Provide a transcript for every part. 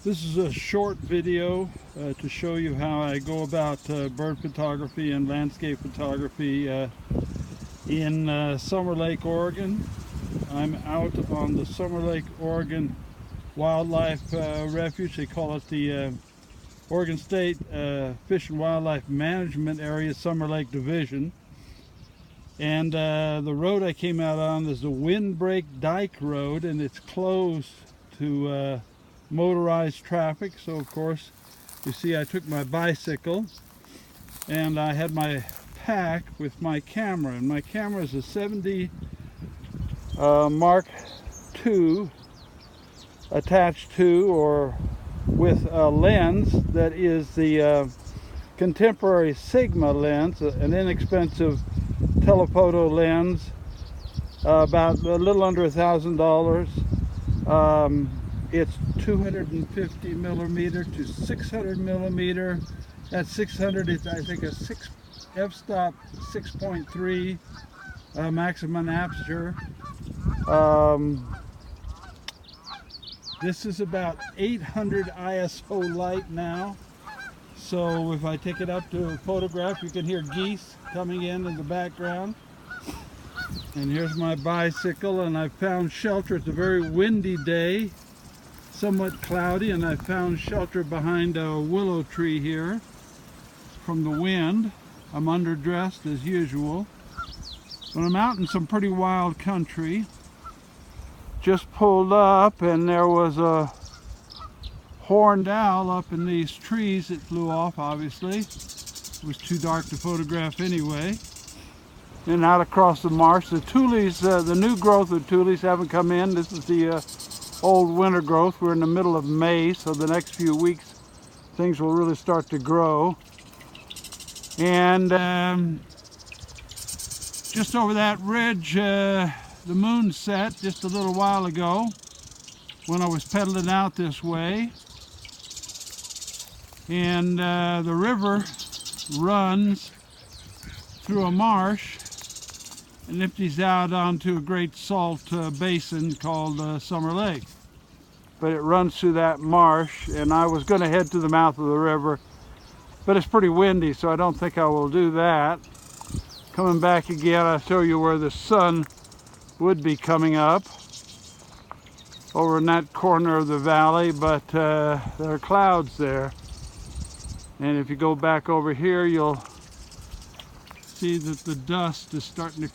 This is a short video to show you how I go about bird photography and landscape photography in Summer Lake, Oregon. I'm out on the Summer Lake, Oregon Wildlife Refuge. They call it the Oregon State Fish and Wildlife Management Area Summer Lake Division. And the road I came out on is the Windbreak Dike Road, and it's closed to motorized traffic. So of course, you see I took my bicycle and I had my pack with my camera, and my camera is a 70 Mark II attached to or with a lens that is the contemporary Sigma lens, an inexpensive telephoto lens, about a little under $1,000. It's 250 millimeter to 600 millimeter. At 600, it's I think a f-stop 6.3 maximum aperture. This is about 800 ISO light now. So if I take it up to a photograph, you can hear geese coming in the background. And here's my bicycle, and I found shelter. It's a very windy day, somewhat cloudy, and I found shelter behind a willow tree here from the wind. I'm underdressed as usual, but I'm out in some pretty wild country. Just pulled up and there was a horned owl up in these trees. It flew off, obviously. It was too dark to photograph anyway. And out across the marsh, the tules, the new growth of tules haven't come in. This is the old winter growth. We're in the middle of May, so the next few weeks things will really start to grow. And just over that ridge, the moon set just a little while ago when I was pedaling out this way. And the river runs through a marsh and empties out onto a great salt basin called Summer Lake. But it runs through that marsh, and I was going to head to the mouth of the river, but it's pretty windy, so I don't think I will do that. Coming back again, I'll show you where the sun would be coming up over in that corner of the valley, but there are clouds there. And if you go back over here, you'll see that the dust is starting to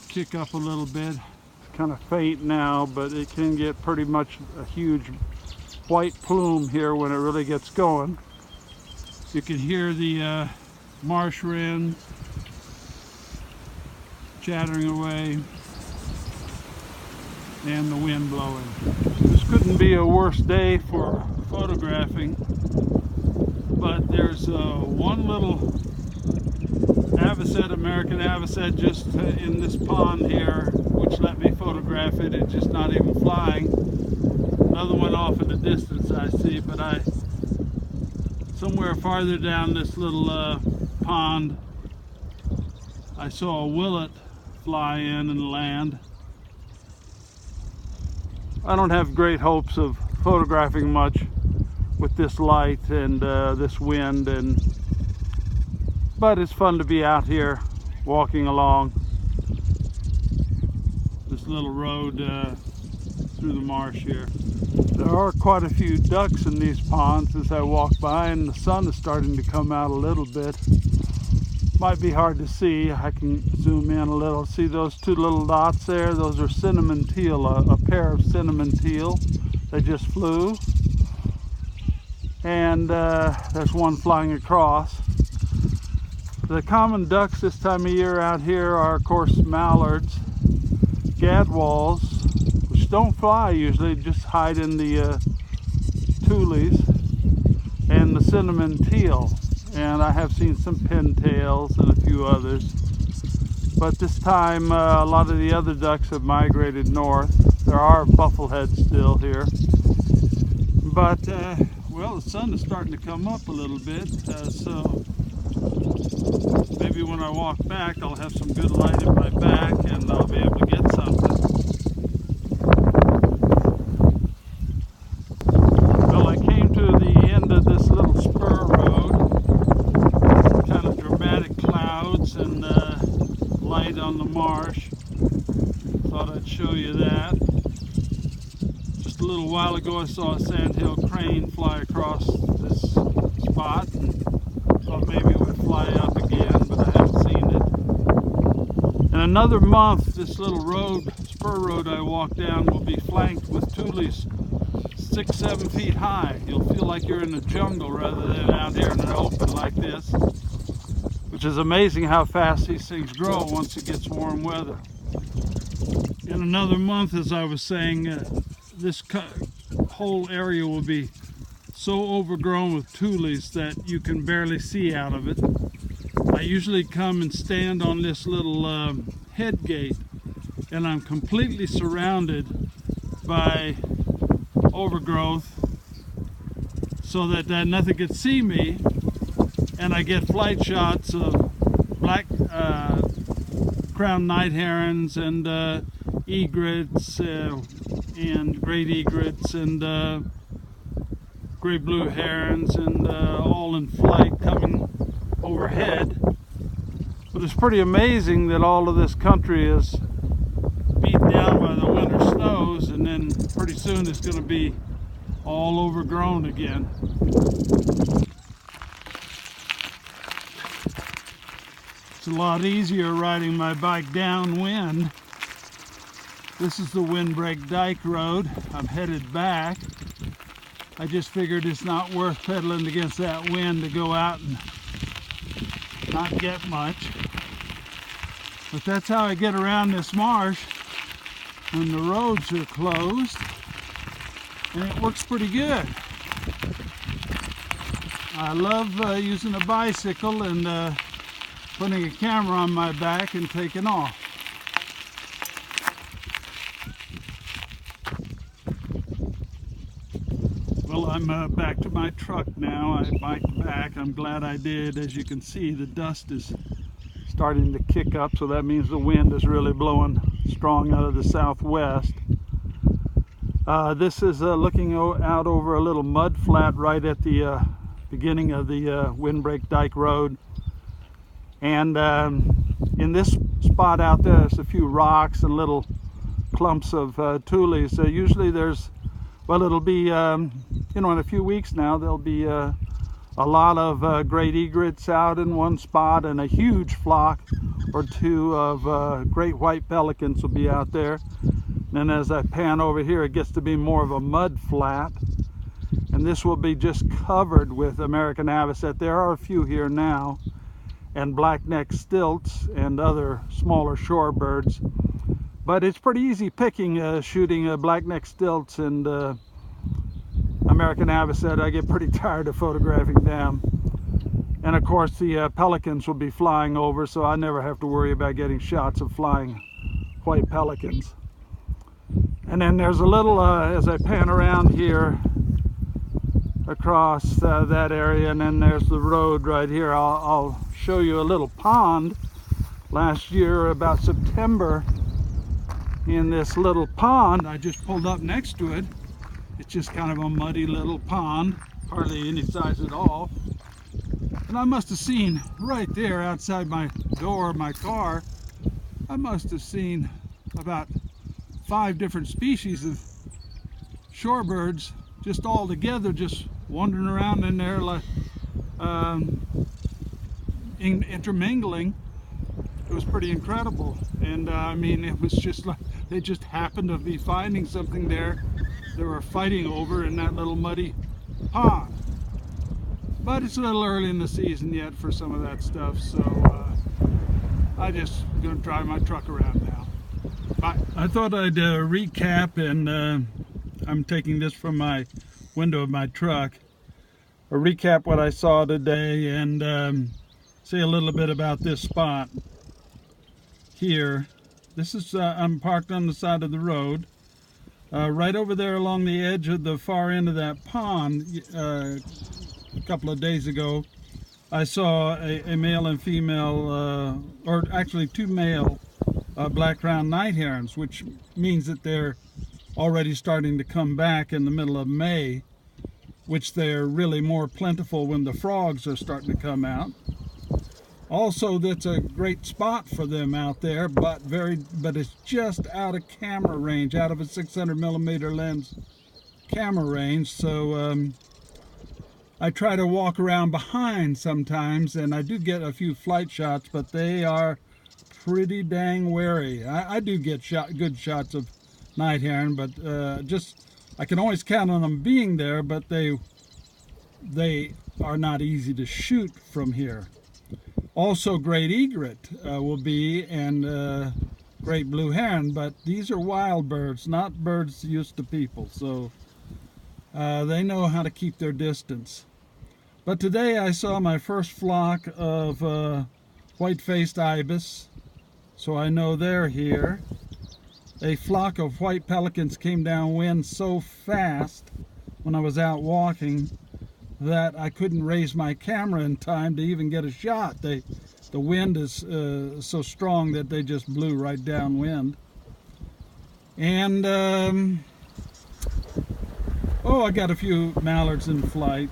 kick up a little bit. It's kind of faint now, but it can get pretty much a huge white plume here when it really gets going. You can hear the marsh wren chattering away and the wind blowing. This couldn't be a worse day for photographing, but there's one little avocet, American avocet, just in this pond here, which let me photograph it. It's just not even flying. Another one off in the distance I see, but somewhere farther down this little pond, I saw a willet fly in and land. I don't have great hopes of photographing much with this light and this wind, but it's fun to be out here walking along this little road through the marsh here. There are quite a few ducks in these ponds as I walk by, and the sun is starting to come out a little bit. Might be hard to see. I can zoom in a little. See those two little dots there? Those are cinnamon teal, a pair of cinnamon teal. They just flew. And there's one flying across. The common ducks this time of year out here are, of course, mallards, gadwalls, which don't fly usually, just hide in the tules, and the cinnamon teal. And I have seen some pintails and a few others. But this time a lot of the other ducks have migrated north. There are buffleheads still here. But well, the sun is starting to come up a little bit, so maybe when I walk back I'll have some good light in my back and I'll be able to get something. Just a little while ago I saw a sandhill crane fly across this spot and thought maybe it would fly up again, but I haven't seen it. In another month, this little road, spur road I walk down, will be flanked with tules 6-7 feet high. You'll feel like you're in the jungle rather than out here in the open like this, which is amazing how fast these things grow once it gets warm weather. In another month, as I was saying, this whole area will be so overgrown with tules that you can barely see out of it. I usually come and stand on this little head gate, and I'm completely surrounded by overgrowth so that nothing can see me, and I get flight shots of black crowned night herons and egrets and great egrets and gray blue herons and all in flight coming overhead. But it's pretty amazing that all of this country is beaten down by the winter snows, and then pretty soon it's going to be all overgrown again. It's a lot easier riding my bike downwind. This is the Windbreak Dike Road. I'm headed back. I just figured it's not worth pedaling against that wind to go out and not get much. But that's how I get around this marsh when the roads are closed, and it works pretty good. I love using a bicycle and putting a camera on my back and taking off. Well, I'm back to my truck now. I biked back. I'm glad I did. As you can see, the dust is starting to kick up, so that means the wind is really blowing strong out of the southwest. This is looking out over a little mud flat right at the beginning of the Windbreak Dike Road. And in this spot out there, there's a few rocks and little clumps of tules. Usually there's, well, it'll be, you know, in a few weeks now, there'll be a lot of great egrets out in one spot, and a huge flock or two of great white pelicans will be out there. And then as I pan over here, it gets to be more of a mud flat, and this will be just covered with American avocet. There are a few here now, and black-necked stilts and other smaller shorebirds. But it's pretty easy picking, shooting black-necked stilts and American avocet. I get pretty tired of photographing them. And of course the pelicans will be flying over, so I never have to worry about getting shots of flying white pelicans. And then there's a little, as I pan around here across that area, and then there's the road right here. I'll show you a little pond. Last year, about September, in this little pond, I just pulled up next to it. It's just kind of a muddy little pond, hardly any size at all. And I must have seen right there outside my door of my car, I must have seen about 5 different species of shorebirds just all together, just wandering around in there like intermingling. It was pretty incredible. And I mean, it was just like they just happened to be finding something there they were fighting over in that little muddy pond. But it's a little early in the season yet for some of that stuff, so I just gonna drive my truck around now. Bye. I thought I'd recap, and I'm taking this from my window of my truck, recap what I saw today, and say a little bit about this spot here. This is I'm parked on the side of the road. Right over there along the edge of the far end of that pond, a couple of days ago, I saw a male and female, or actually 2 male black-crowned night herons, which means that they're already starting to come back in the middle of May, which they're really more plentiful when the frogs are starting to come out. Also, that's a great spot for them out there, but it's just out of camera range, out of a 600mm lens camera range, so I try to walk around behind sometimes, and I do get a few flight shots, but they are pretty dang wary. I do get good shots of night heron, but I can always count on them being there, but they are not easy to shoot from here. Also, great egret will be, and great blue heron, but these are wild birds, not birds used to people, so they know how to keep their distance. But today I saw my first flock of white-faced ibis, so I know they're here. A flock of white pelicans came downwind so fast when I was out walking that I couldn't raise my camera in time to even get a shot. The wind is so strong that they just blew right downwind. And I got a few mallards in flight,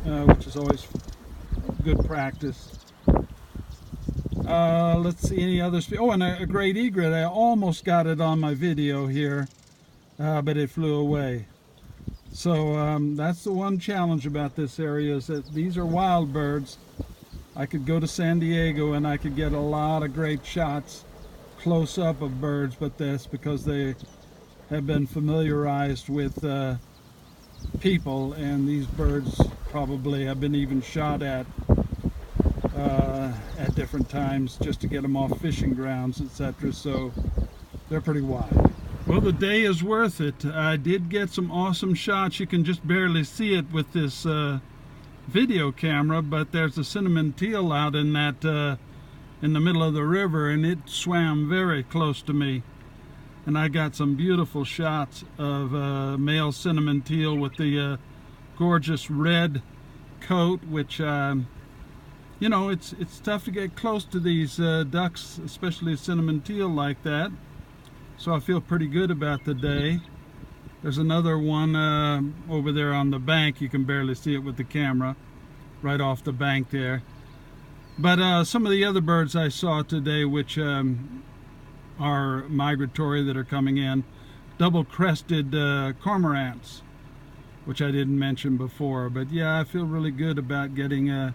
which is always good practice. Let's see any others. Oh, and a great egret. I almost got it on my video here, but it flew away. So that's the one challenge about this area, is that these are wild birds. I could go to San Diego and I could get a lot of great shots close up of birds, but that's because they have been familiarized with people, and these birds probably have been even shot at different times just to get them off fishing grounds, etc. So they're pretty wild. Well, the day is worth it. I did get some awesome shots. You can just barely see it with this video camera, but there's a cinnamon teal out in that in the middle of the river, and it swam very close to me. And I got some beautiful shots of male cinnamon teal with the gorgeous red coat, which you know, it's tough to get close to these ducks, especially cinnamon teal like that. So I feel pretty good about the day. There's another one over there on the bank. You can barely see it with the camera, right off the bank there. But some of the other birds I saw today, which are migratory, that are coming in, double-crested cormorants, which I didn't mention before. But yeah, I feel really good about getting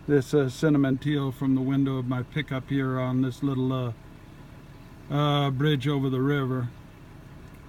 this cinnamon teal from the window of my pickup here on this little bridge over the river.